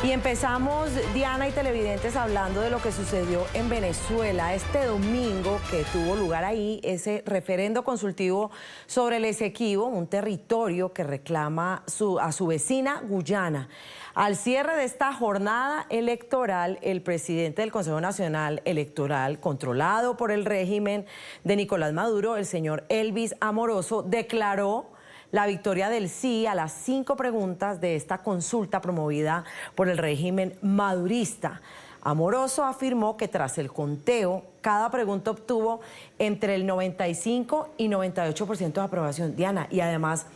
Y empezamos, Diana y televidentes, hablando de lo que sucedió en Venezuela este domingo, que tuvo lugar ahí ese referendo consultivo sobre el Esequibo, un territorio que reclama a su vecina Guyana. Al cierre de esta jornada electoral, el presidente del Consejo Nacional Electoral, controlado por el régimen de Nicolás Maduro, el señor Elvis Amoroso, declaró la victoria del sí a las 5 preguntas de esta consulta promovida por el régimen madurista. Amoroso afirmó que tras el conteo, cada pregunta obtuvo entre el 95 y 98% de aprobación. Diana, y además,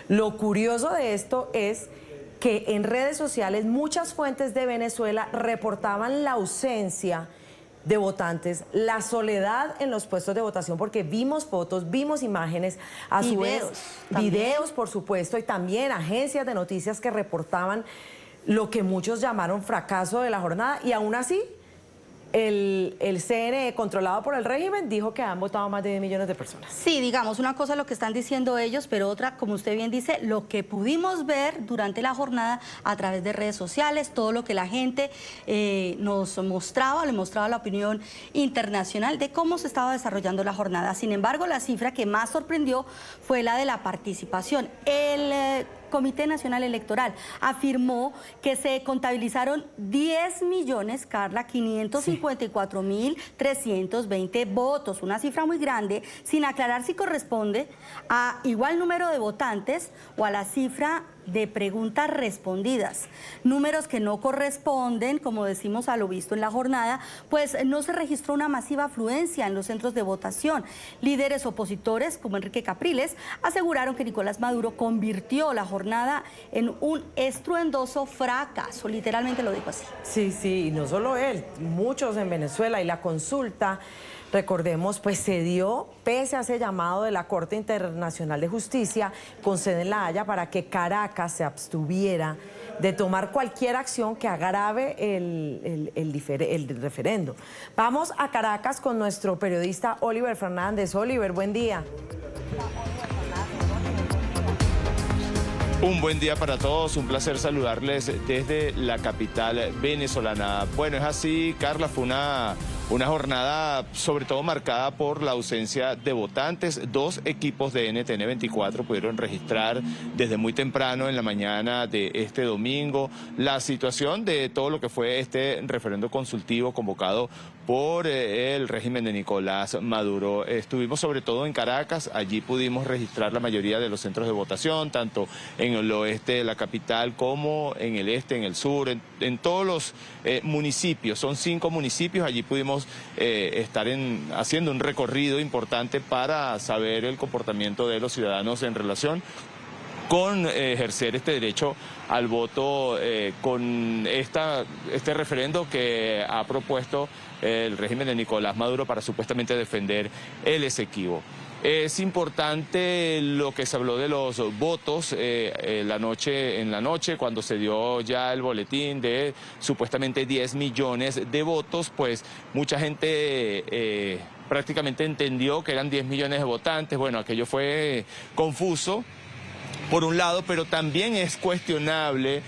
lo curioso de esto es que en redes sociales muchas fuentes de Venezuela reportaban la ausencia de votantes, la soledad en los puestos de votación, porque vimos fotos, vimos imágenes, a su vez videos, por supuesto, y también agencias de noticias que reportaban lo que muchos llamaron fracaso de la jornada, y aún así el CNE, controlado por el régimen, dijo que han votado más de 10 millones de personas. Sí, digamos, una cosa lo que están diciendo ellos, pero otra, como usted bien dice, lo que pudimos ver durante la jornada a través de redes sociales, todo lo que la gente nos mostraba, le mostraba la opinión internacional de cómo se estaba desarrollando la jornada. Sin embargo, la cifra que más sorprendió fue la de la participación. El Comité Nacional Electoral afirmó que se contabilizaron 10 millones, Carla, 554.320 votos, una cifra muy grande, sin aclarar si corresponde a igual número de votantes o a la cifra de preguntas respondidas. Números que no corresponden, como decimos, a lo visto en la jornada, pues no se registró una masiva afluencia en los centros de votación. Líderes opositores, como Enrique Capriles, aseguraron que Nicolás Maduro convirtió la jornada en un estruendoso fracaso, literalmente lo dijo así. Sí, sí, y no solo él, muchos en Venezuela, y la consulta, recordemos, pues se dio pese a ese llamado de la Corte Internacional de Justicia con sede en La Haya para que Caracas se abstuviera de tomar cualquier acción que agrave el referendo. Vamos a Caracas con nuestro periodista Oliver Fernández. Oliver, buen día. Un buen día para todos, un placer saludarles desde la capital venezolana. Bueno, es así, Carla, fue una jornada sobre todo marcada por la ausencia de votantes. 2 equipos de NTN 24 pudieron registrar desde muy temprano en la mañana de este domingo la situación de todo lo que fue este referendo consultivo convocado por el régimen de Nicolás Maduro. Estuvimos sobre todo en Caracas, allí pudimos registrar la mayoría de los centros de votación, tanto en el oeste de la capital como en el este, en el sur, en todos los municipios. Son 5 municipios, allí pudimos estar haciendo un recorrido importante para saber el comportamiento de los ciudadanos en relación con ejercer este derecho al voto con este referendo que ha propuesto el régimen de Nicolás Maduro para supuestamente defender el Esequibo. Es importante lo que se habló de los votos en la noche, cuando se dio ya el boletín de supuestamente 10 millones de votos, pues mucha gente prácticamente entendió que eran 10 millones de votantes. Bueno, aquello fue confuso por un lado, pero también es cuestionable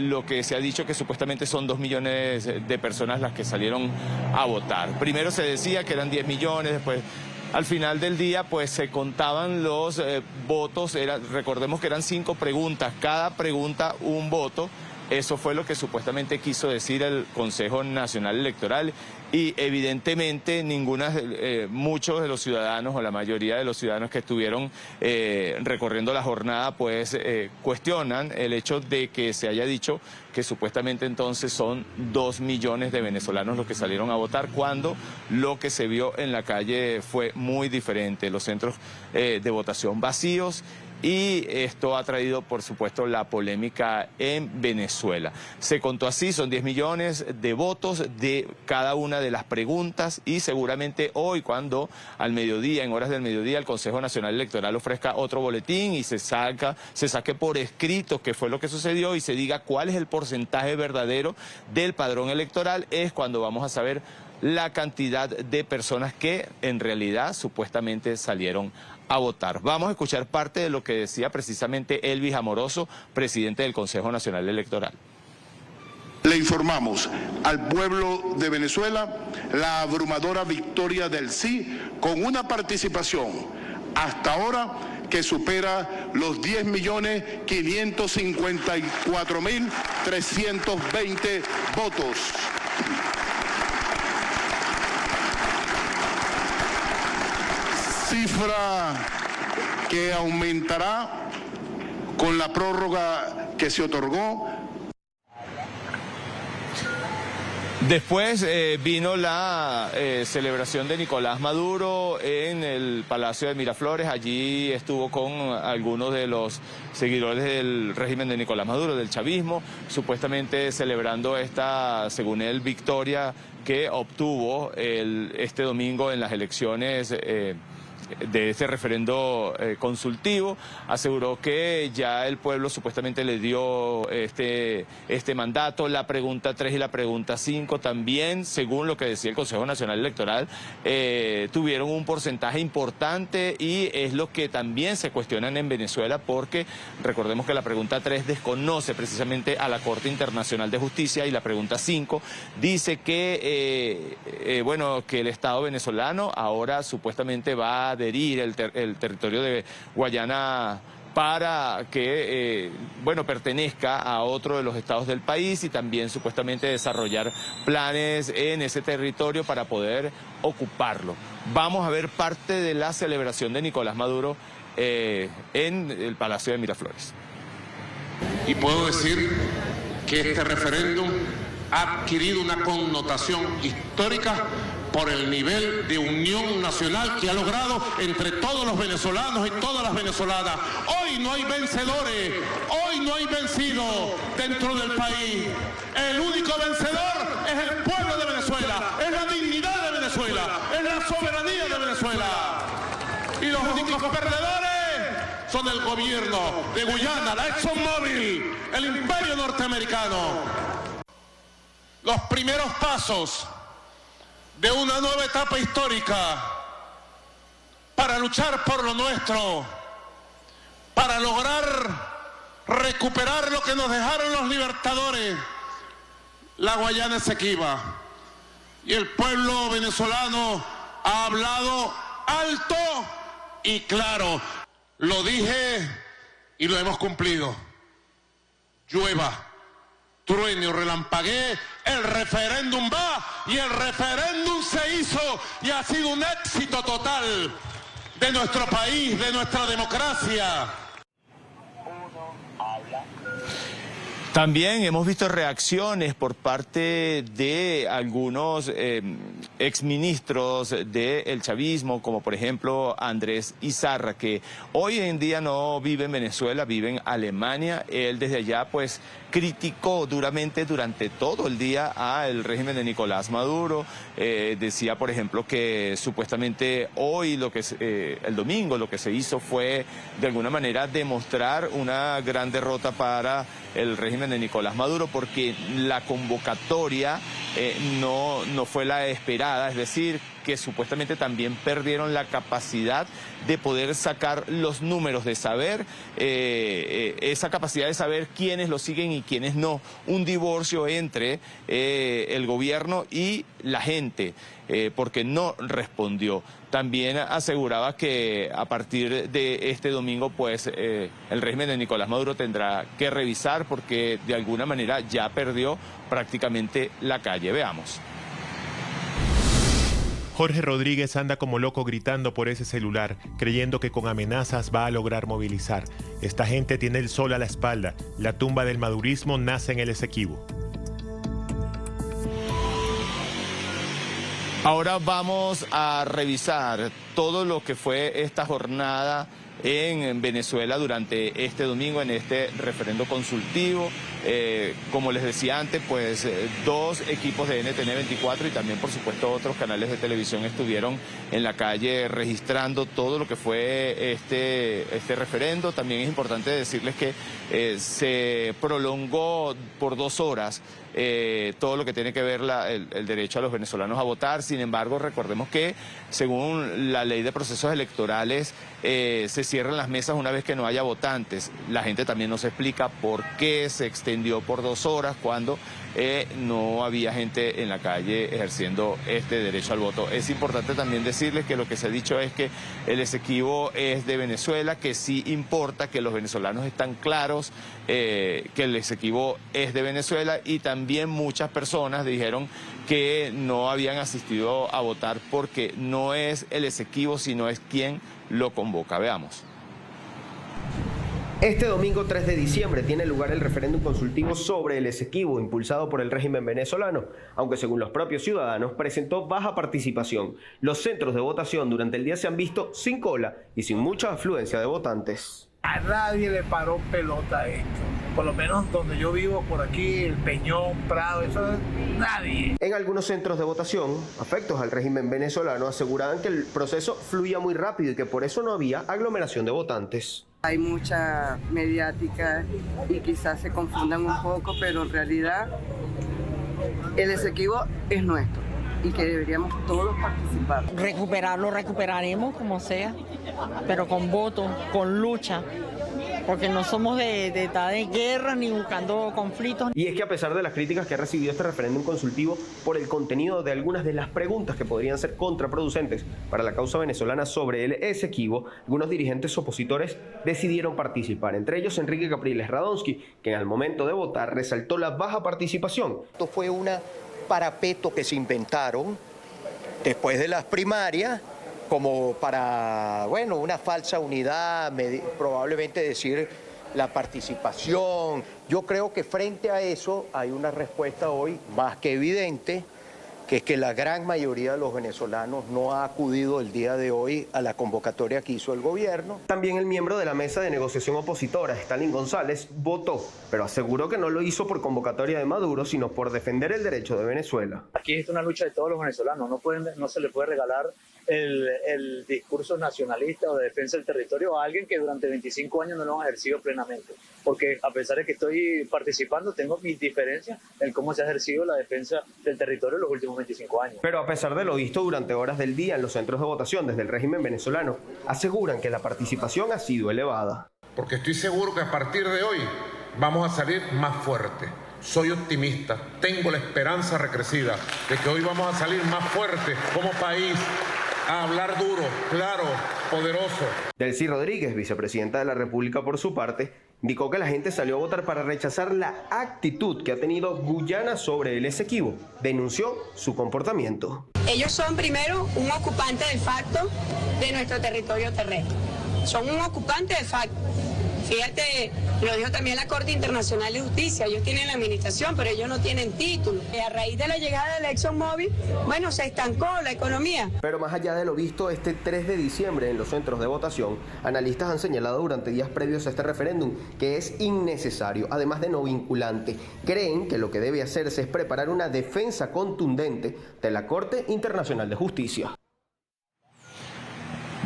lo que se ha dicho, que supuestamente son 2 millones de personas las que salieron a votar. Primero se decía que eran 10 millones, después al final del día pues se contaban los votos, recordemos que eran 5 preguntas, cada pregunta un voto. Eso fue lo que supuestamente quiso decir el Consejo Nacional Electoral, y evidentemente muchos de los ciudadanos o la mayoría de los ciudadanos que estuvieron recorriendo la jornada pues cuestionan el hecho de que se haya dicho que supuestamente entonces son 2 millones de venezolanos los que salieron a votar, cuando lo que se vio en la calle fue muy diferente. Los centros de votación vacíos. Y esto ha traído, por supuesto, la polémica en Venezuela. Se contó así, son 10 millones de votos de cada una de las preguntas, y seguramente hoy, cuando al mediodía, en horas del mediodía, el Consejo Nacional Electoral ofrezca otro boletín y se saque por escrito qué fue lo que sucedió y se diga cuál es el porcentaje verdadero del padrón electoral, es cuando vamos a saber la cantidad de personas que en realidad supuestamente salieron a votar. Vamos a escuchar parte de lo que decía precisamente Elvis Amoroso, presidente del Consejo Nacional Electoral. informamos al pueblo de Venezuela la abrumadora victoria del sí, con una participación hasta ahora que supera los 10.554.320 votos. Cifra que aumentará con la prórroga que se otorgó. Después vino la celebración de Nicolás Maduro en el Palacio de Miraflores. Allí estuvo con algunos de los seguidores del régimen de Nicolás Maduro, del chavismo, supuestamente celebrando esta, según él, victoria que obtuvo este domingo en las elecciones de este referendo consultivo. Aseguró que ya el pueblo supuestamente le dio este mandato. La pregunta 3 y la pregunta 5 también, según lo que decía el Consejo Nacional Electoral, tuvieron un porcentaje importante, y es lo que también se cuestionan en Venezuela, porque recordemos que la pregunta 3 desconoce precisamente a la Corte Internacional de Justicia, y la pregunta 5 dice que, que el Estado venezolano ahora supuestamente va a adherir el territorio de Guayana para que, pertenezca a otro de los estados del país, y también supuestamente desarrollar planes en ese territorio para poder ocuparlo. Vamos a ver parte de la celebración de Nicolás Maduro en el Palacio de Miraflores. Y puedo decir que este referéndum ha adquirido una connotación histórica por el nivel de unión nacional que ha logrado entre todos los venezolanos y todas las venezolanas. Hoy no hay vencedores, hoy no hay vencidos dentro del país. El único vencedor es el pueblo de Venezuela, es la dignidad de Venezuela, es la soberanía de Venezuela. Y los únicos perdedores son el gobierno de Guyana, la ExxonMobil, el imperio norteamericano. Los primeros pasos de una nueva etapa histórica para luchar por lo nuestro, para lograr recuperar lo que nos dejaron los libertadores. La Guayana Esequiba y el pueblo venezolano ha hablado alto y claro. Lo dije y lo hemos cumplido. Llueva, truene o relampaguee, el referéndum va, y el referéndum se hizo, y ha sido un éxito total de nuestro país, de nuestra democracia. También hemos visto reacciones por parte de algunos exministros del chavismo, como por ejemplo Andrés Izarra, que hoy en día no vive en Venezuela, vive en Alemania. Él desde allá pues criticó duramente durante todo el día al régimen de Nicolás Maduro. Decía, por ejemplo, que supuestamente hoy, el domingo, lo que se hizo fue de alguna manera demostrar una gran derrota para el régimen de Nicolás Maduro, porque la convocatoria no fue la esperada, es decir, que supuestamente también perdieron la capacidad de poder sacar los números, de saber, esa capacidad de saber quiénes lo siguen y quiénes no. Un divorcio entre el gobierno y la gente, porque no respondió. También aseguraba que a partir de este domingo, pues, el régimen de Nicolás Maduro tendrá que revisar, porque de alguna manera ya perdió prácticamente la calle. Veamos. Jorge Rodríguez anda como loco gritando por ese celular, creyendo que con amenazas va a lograr movilizar. Esta gente tiene el sol a la espalda. La tumba del madurismo nace en el Esequibo. Ahora vamos a revisar todo lo que fue esta jornada en Venezuela durante este domingo, en este referendo consultivo. Como les decía antes, pues 2 equipos de NTN 24 y también, por supuesto, otros canales de televisión estuvieron en la calle registrando todo lo que fue este referendo. También es importante decirles que se prolongó por 2 horas todo lo que tiene que ver el derecho a los venezolanos a votar. Sin embargo, recordemos que según la ley de procesos electorales se cierran las mesas una vez que no haya votantes. La gente también nos explica por qué se extendió extendió por 2 horas cuando no había gente en la calle ejerciendo este derecho al voto. Es importante también decirles que lo que se ha dicho es que el Esequibo es de Venezuela, que sí importa, que los venezolanos están claros que el Esequibo es de Venezuela, y también muchas personas dijeron que no habían asistido a votar porque no es el Esequibo, sino es quien lo convoca. Veamos. Este domingo 3 de diciembre tiene lugar el referéndum consultivo sobre el Esequibo, impulsado por el régimen venezolano, aunque según los propios ciudadanos presentó baja participación. Los centros de votación durante el día se han visto sin cola y sin mucha afluencia de votantes. A nadie le paró pelota a esto. Por lo menos donde yo vivo, por aquí, el Peñón, Prado, eso nadie. En algunos centros de votación, afectos al régimen venezolano, aseguraban que el proceso fluía muy rápido y que por eso no había aglomeración de votantes. Hay mucha mediática y quizás se confundan un poco, pero en realidad el Esequibo es nuestro y que deberíamos todos participar. Recuperarlo, recuperaremos como sea, pero con voto, con lucha, porque no somos de estar de guerra ni buscando conflictos. Y es que a pesar de las críticas que ha recibido este referéndum consultivo por el contenido de algunas de las preguntas que podrían ser contraproducentes para la causa venezolana sobre el Esequibo, algunos dirigentes opositores decidieron participar, entre ellos Enrique Capriles Radonsky, que al momento de votar resaltó la baja participación. Esto fue un parapeto que se inventaron después de las primarias, como para, bueno, una falsa unidad, probablemente decir la participación. Yo creo que frente a eso hay una respuesta hoy más que evidente, que es que la gran mayoría de los venezolanos no ha acudido el día de hoy a la convocatoria que hizo el gobierno. También el miembro de la mesa de negociación opositora, Stalin González, votó, pero aseguró que no lo hizo por convocatoria de Maduro, sino por defender el derecho de Venezuela. Aquí es una lucha de todos los venezolanos, no se le puede regalar el discurso nacionalista o de defensa del territorio a alguien que durante 25 años no lo ha ejercido plenamente. Porque a pesar de que estoy participando, tengo mis diferencias en cómo se ha ejercido la defensa del territorio en los últimos 25 años. Pero a pesar de lo visto durante horas del día en los centros de votación desde el régimen venezolano, aseguran que la participación ha sido elevada. Porque estoy seguro que a partir de hoy vamos a salir más fuertes. Soy optimista, tengo la esperanza recrecida de que hoy vamos a salir más fuertes como país, a hablar duro, claro, poderoso. Delcy Rodríguez, vicepresidenta de la República, por su parte, indicó que la gente salió a votar para rechazar la actitud que ha tenido Guyana sobre el Esequibo. Denunció su comportamiento. Ellos son primero un ocupante de facto de nuestro territorio terrestre. Son un ocupante de facto. Fíjate, lo dijo también la Corte Internacional de Justicia, ellos tienen la administración, pero ellos no tienen título. A raíz de la llegada del ExxonMobil, bueno, se estancó la economía. Pero más allá de lo visto este 3 de diciembre en los centros de votación, analistas han señalado durante días previos a este referéndum que es innecesario, además de no vinculante. Creen que lo que debe hacerse es preparar una defensa contundente de la Corte Internacional de Justicia.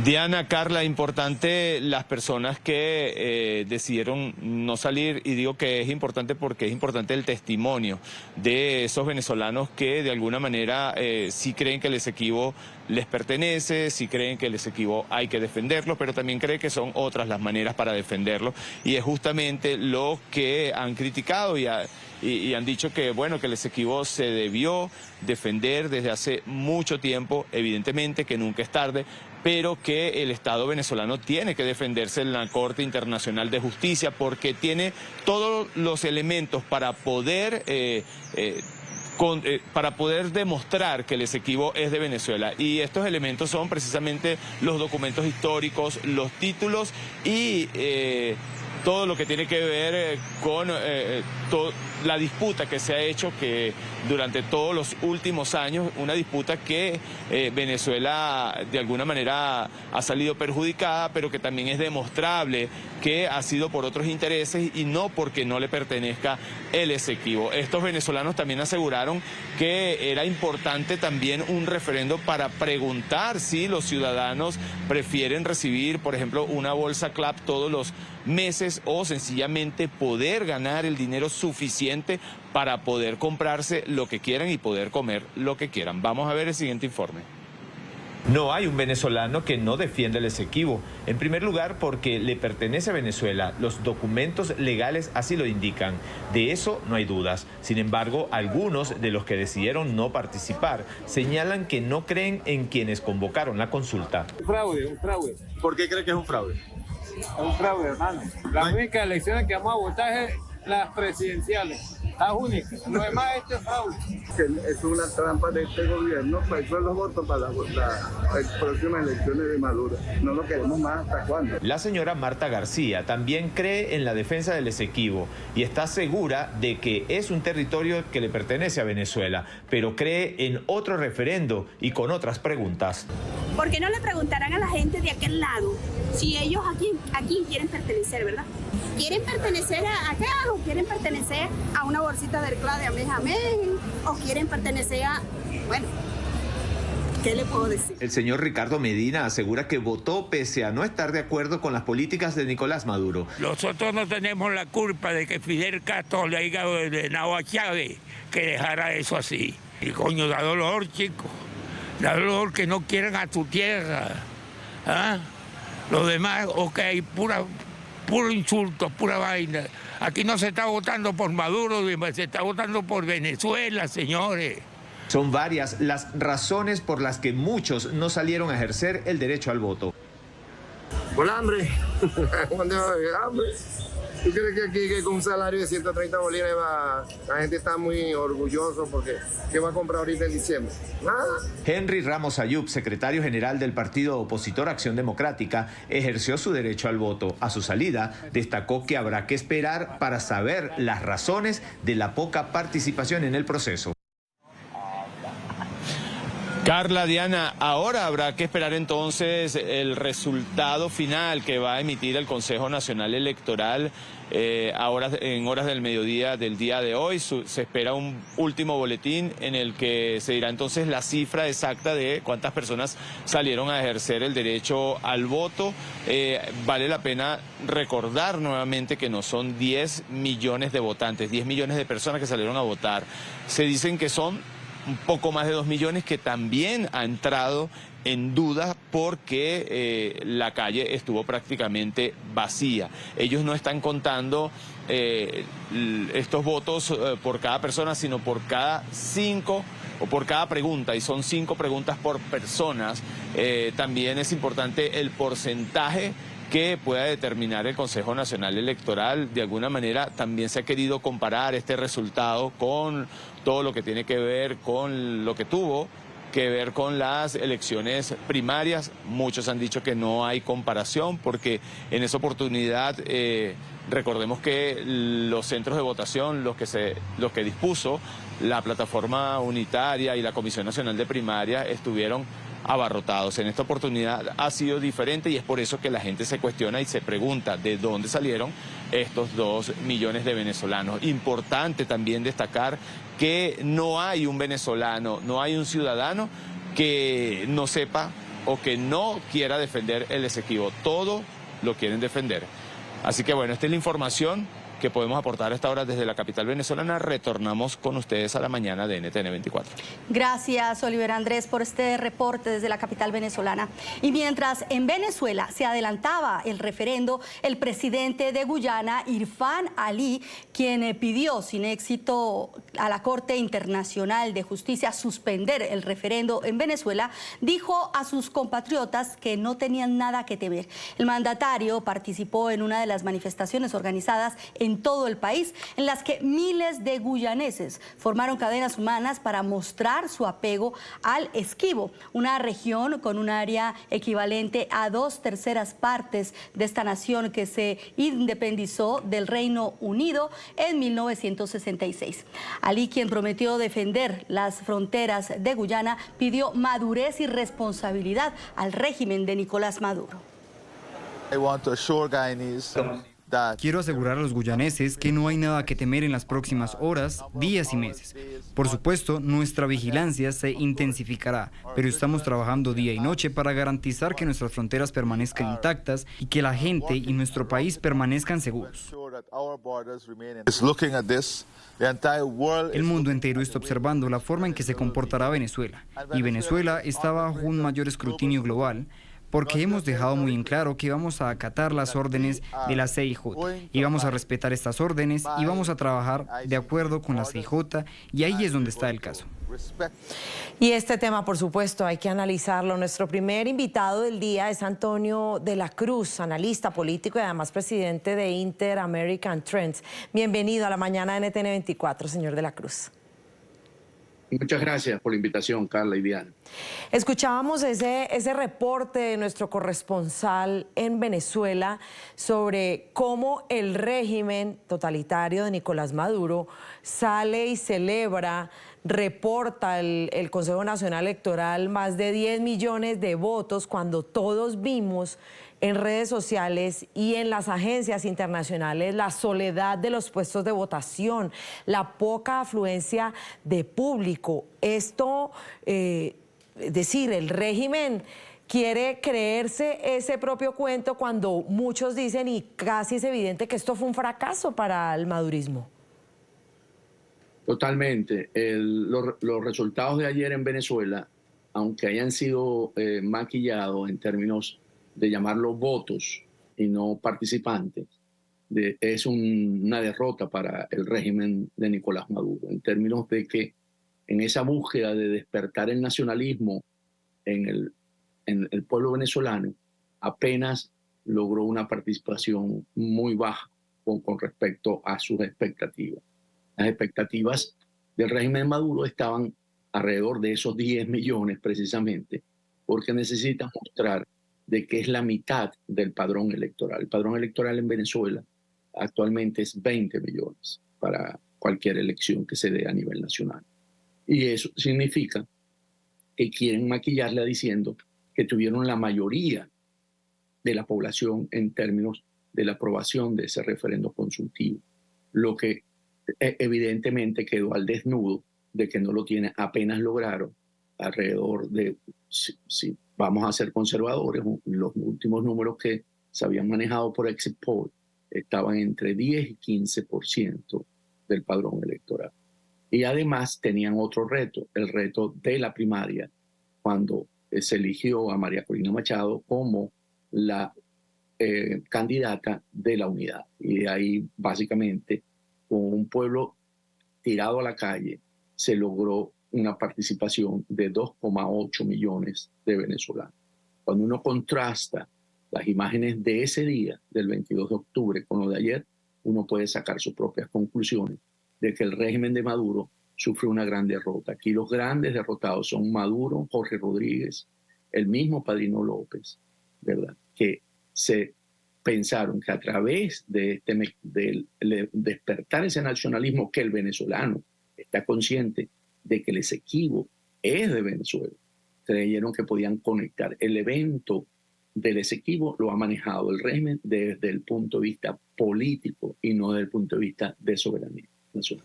Diana, Carla, importante las personas que decidieron no salir, y digo que es importante porque es importante el testimonio de esos venezolanos que de alguna manera sí creen que el Esequibo les pertenece, sí creen que el Esequibo hay que defenderlo, pero también creen que son otras las maneras para defenderlo, y es justamente lo que han criticado y han dicho que, bueno, que el Esequibo se debió defender desde hace mucho tiempo, evidentemente que nunca es tarde, pero que el Estado venezolano tiene que defenderse en la Corte Internacional de Justicia porque tiene todos los elementos para poder demostrar que el Esequibo es de Venezuela. Y estos elementos son precisamente los documentos históricos, los títulos y todo lo que tiene que ver con la disputa que se ha hecho que durante todos los últimos años, una disputa que Venezuela de alguna manera ha salido perjudicada, pero que también es demostrable que ha sido por otros intereses y no porque no le pertenezca el Esequibo. Estos venezolanos también aseguraron que era importante también un referendo para preguntar si los ciudadanos prefieren recibir, por ejemplo, una bolsa CLAP todos los meses o sencillamente poder ganar el dinero suficiente para poder comprarse lo que quieran y poder comer lo que quieran. Vamos a ver el siguiente informe. No hay un venezolano que no defienda el Esequibo. En primer lugar, porque le pertenece a Venezuela. Los documentos legales así lo indican. De eso no hay dudas. Sin embargo, algunos de los que decidieron no participar señalan que no creen en quienes convocaron la consulta. Un fraude. ¿Por qué cree que es un fraude? Es un fraude, hermano. Las únicas elecciones que vamos a votar es las presidenciales. Las únicas. Lo demás es fraude. Es una trampa de este gobierno, pues son los votos para las próximas elecciones de Maduro. No lo queremos más, ¿hasta cuándo? La señora Marta García también cree en la defensa del Esequibo y está segura de que es un territorio que le pertenece a Venezuela, pero cree en otro referendo y con otras preguntas. ¿Por qué no le preguntarán a la gente de aquel lado si ellos aquí quieren pertenecer, verdad? ¿Quieren pertenecer a acá o quieren pertenecer a una bolsita del CLA de Amén o quieren pertenecer a... Bueno, ¿qué le puedo decir? El señor Ricardo Medina asegura que votó pese a no estar de acuerdo con las políticas de Nicolás Maduro. Nosotros no tenemos la culpa de que Fidel Castro le haya ordenado a Chávez que dejara eso así. Y coño, da dolor, chico. Da dolor que no quieran a tu tierra. ¿Ah? Lo demás, ok, puro insulto, pura vaina. Aquí no se está votando por Maduro, se está votando por Venezuela, señores. Son varias las razones por las que muchos no salieron a ejercer el derecho al voto. Por hambre. Hambre. ¿Tú crees que aquí que con un salario de 130 bolívares la gente está muy orgulloso porque ¿qué va a comprar ahorita en diciembre? Nada. Henry Ramos Ayub, secretario general del partido opositor Acción Democrática, ejerció su derecho al voto. A su salida, destacó que habrá que esperar para saber las razones de la poca participación en el proceso. Carla, Diana, ahora habrá que esperar entonces el resultado final que va a emitir el Consejo Nacional Electoral en horas del mediodía del día de hoy. Se espera un último boletín en el que se dirá entonces la cifra exacta de cuántas personas salieron a ejercer el derecho al voto. Vale la pena recordar nuevamente que no son 10 millones de votantes, 10 millones de personas que salieron a votar. Se dicen que son un poco más de 2 millones que también ha entrado en duda porque la calle estuvo prácticamente vacía. Ellos no están contando estos votos por cada persona, sino por cada 5 o por cada pregunta, y son 5 preguntas por personas. También es importante el porcentaje que pueda determinar el Consejo Nacional Electoral. De alguna manera también se ha querido comparar este resultado con todo lo que tiene que ver con lo que tuvo que ver con las elecciones primarias. Muchos han dicho que no hay comparación porque en esa oportunidad recordemos que los centros de votación, los que dispuso la plataforma unitaria y la Comisión Nacional de Primaria, estuvieron abarrotados. En esta oportunidad ha sido diferente y es por eso que la gente se cuestiona y se pregunta de dónde salieron estos 2 millones de venezolanos. Importante también destacar que no hay un venezolano, no hay un ciudadano que no sepa o que no quiera defender el Esequibo. Todo lo quieren defender. Así que bueno, esta es la información que podemos aportar a esta hora desde la capital venezolana. Retornamos con ustedes a la mañana de NTN 24. Gracias, Oliver Andrés, por este reporte desde la capital venezolana. Y mientras en Venezuela se adelantaba el referendo, el presidente de Guyana, Irfan Ali, quien pidió sin éxito a la Corte Internacional de Justicia suspender el referendo en Venezuela, dijo a sus compatriotas que no tenían nada que temer. El mandatario participó en una de las manifestaciones organizadas en todo el país, en las que miles de guyaneses formaron cadenas humanas para mostrar su apego al Esquibo, una región con un área equivalente a 2/3 partes de esta nación que se independizó del Reino Unido en 1966. Ali, quien prometió defender las fronteras de Guyana, pidió madurez y responsabilidad al régimen de Nicolás Maduro. Quiero asegurar a los guyaneses que no hay nada que temer en las próximas horas, días y meses. Por supuesto, nuestra vigilancia se intensificará, pero estamos trabajando día y noche para garantizar que nuestras fronteras permanezcan intactas y que la gente y nuestro país permanezcan seguros. El mundo entero está observando la forma en que se comportará Venezuela, y Venezuela está bajo un mayor escrutinio global, porque hemos dejado muy en claro que vamos a acatar las órdenes de la CIJ, y vamos a respetar estas órdenes, y vamos a trabajar de acuerdo con la CIJ, y ahí es donde está el caso. Y este tema, por supuesto, hay que analizarlo. Nuestro primer invitado del día es Antonio de la Cruz, analista político y además presidente de Inter-American Trends. Bienvenido a la mañana de NTN 24, señor de la Cruz. Muchas gracias por la invitación, Carla y Diana. Escuchábamos ese reporte de nuestro corresponsal en Venezuela sobre cómo el régimen totalitario de Nicolás Maduro sale y celebra, reporta el Consejo Nacional Electoral más de 10 millones de votos, cuando todos vimos en redes sociales y en las agencias internacionales la soledad de los puestos de votación, la poca afluencia de público. Esto, es decir, el régimen quiere creerse ese propio cuento cuando muchos dicen, y casi es evidente, que esto fue un fracaso para el madurismo. Totalmente. Los resultados de ayer en Venezuela, aunque hayan sido maquillados en términos de llamarlos votos y no participantes, es una derrota para el régimen de Nicolás Maduro, en términos de que en esa búsqueda de despertar el nacionalismo en el pueblo venezolano, apenas logró una participación muy baja con respecto a sus expectativas. Las expectativas del régimen de Maduro estaban alrededor de esos 10 millones precisamente, porque necesita mostrar de que es la mitad del padrón electoral. El padrón electoral en Venezuela actualmente es 20 millones para cualquier elección que se dé a nivel nacional. Y eso significa que quieren maquillarla diciendo que tuvieron la mayoría de la población en términos de la aprobación de ese referendo consultivo, lo que evidentemente quedó al desnudo de que no lo tiene. Apenas lograron alrededor de, si vamos a ser conservadores, los últimos números que se habían manejado por Exit Poll estaban entre 10 y 15% del padrón electoral. Y además tenían otro reto, el reto de la primaria, cuando se eligió a María Corina Machado como la candidata de la unidad. Y de ahí, básicamente, con un pueblo tirado a la calle, se logró una participación de 2,8 millones de venezolanos. Cuando uno contrasta las imágenes de ese día, del 22 de octubre, con lo de ayer, uno puede sacar sus propias conclusiones de que el régimen de Maduro sufrió una gran derrota. Aquí los grandes derrotados son Maduro, Jorge Rodríguez, el mismo Padrino López, ¿verdad? Que se pensaron que a través de despertar ese nacionalismo, que el venezolano está consciente de que el Esequibo es de Venezuela, creyeron que podían conectar. El evento del Esequibo lo ha manejado el régimen desde el punto de vista político y no desde el punto de vista de soberanía nacional.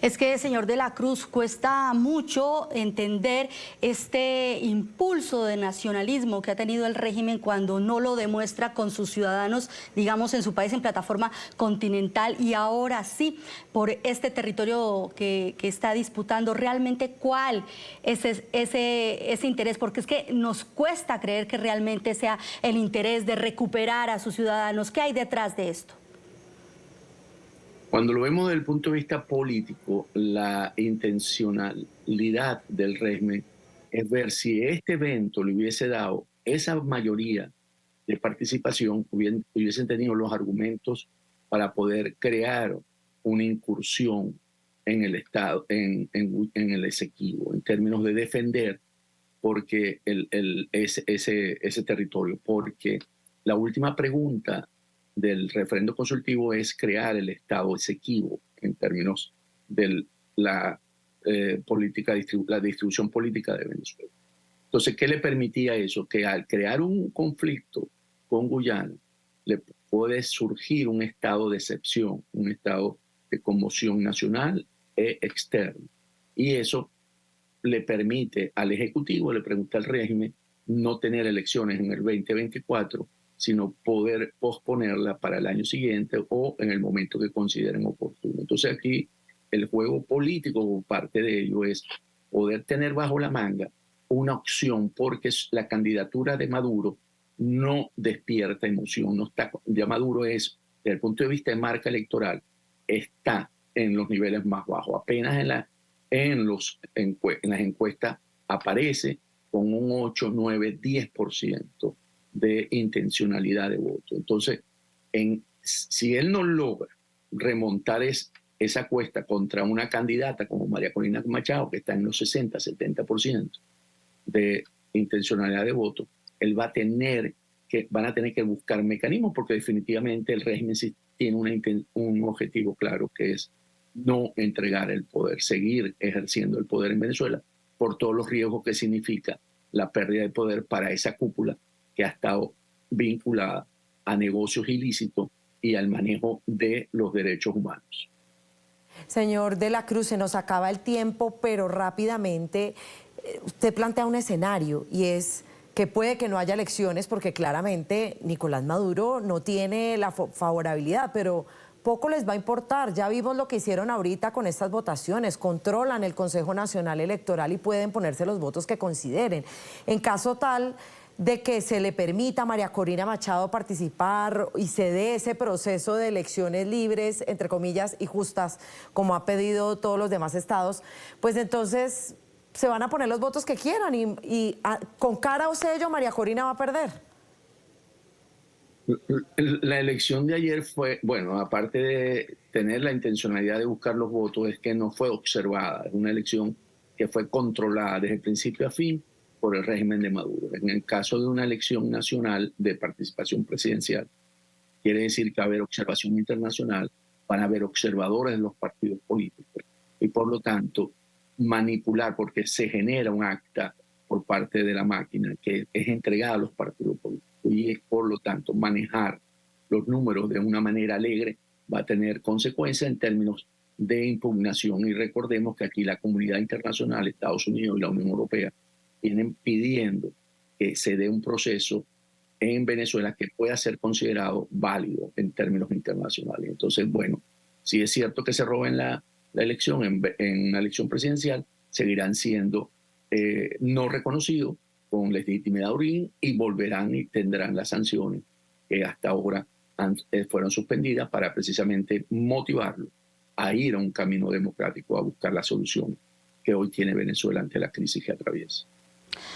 Es que, señor de la Cruz, cuesta mucho entender este impulso de nacionalismo que ha tenido el régimen cuando no lo demuestra con sus ciudadanos, digamos, en su país en plataforma continental, y ahora sí, por este territorio que está disputando. Realmente, ¿cuál es ese interés? Porque es que nos cuesta creer que realmente sea el interés de recuperar a sus ciudadanos. ¿Qué hay detrás de esto? Cuando lo vemos desde el punto de vista político, la intencionalidad del régimen es ver si este evento le hubiese dado esa mayoría de participación, hubiesen tenido los argumentos para poder crear una incursión en el Estado, en el Esequibo, en términos de defender porque ese territorio. Porque la última pregunta del referendo consultivo es crear el Estado Esequibo en términos de la distribución política de Venezuela. Entonces, ¿qué le permitía eso? Que al crear un conflicto con Guyana, le puede surgir un estado de excepción, un estado de conmoción nacional e externa. Y eso le permite al Ejecutivo, le permite al régimen no tener elecciones en el 2024 sino poder posponerla para el año siguiente o en el momento que consideren oportuno. Entonces aquí el juego político por parte de ellos es poder tener bajo la manga una opción, porque la candidatura de Maduro no despierta emoción. No está, ya Maduro es, desde el punto de vista de marca electoral, está en los niveles más bajos. Apenas en las encuestas aparece con un 8, 9, 10% de intencionalidad de voto. Entonces, si él no logra remontar esa cuesta contra una candidata como María Corina Machado, que está en los 60, 70% de intencionalidad de voto, van a tener que buscar mecanismos, porque definitivamente el régimen sí tiene un objetivo claro, que es no entregar el poder, seguir ejerciendo el poder en Venezuela, por todos los riesgos que significa la pérdida de poder para esa cúpula que ha estado vinculada a negocios ilícitos y al manejo de los derechos humanos. Señor de la Cruz, se nos acaba el tiempo, pero rápidamente usted plantea un escenario, y es que puede que no haya elecciones porque claramente Nicolás Maduro no tiene la favorabilidad, pero poco les va a importar. Ya vimos lo que hicieron ahorita con estas votaciones, controlan el Consejo Nacional Electoral y pueden ponerse los votos que consideren. En caso tal de que se le permita a María Corina Machado participar y se dé ese proceso de elecciones libres, entre comillas, y justas, como ha pedido todos los demás estados, pues entonces se van a poner los votos que quieran y con cara o sello María Corina va a perder. La elección de ayer fue, bueno, aparte de tener la intencionalidad de buscar los votos, es que no fue observada. Es una elección que fue controlada desde principio a fin por el régimen de Maduro. En el caso de una elección nacional de participación presidencial, quiere decir que va a haber observación internacional, van a haber observadores de los partidos políticos y por lo tanto manipular, porque se genera un acta por parte de la máquina que es entregada a los partidos políticos y por lo tanto manejar los números de una manera alegre va a tener consecuencias en términos de impugnación. Y recordemos que aquí la comunidad internacional, Estados Unidos y la Unión Europea, vienen pidiendo que se dé un proceso en Venezuela que pueda ser considerado válido en términos internacionales. Entonces, bueno, si es cierto que se roben la elección en una elección presidencial, seguirán siendo no reconocidos con legitimidad jurídica y volverán y tendrán las sanciones que hasta ahora fueron suspendidas para precisamente motivarlo a ir a un camino democrático, a buscar la solución que hoy tiene Venezuela ante la crisis que atraviesa.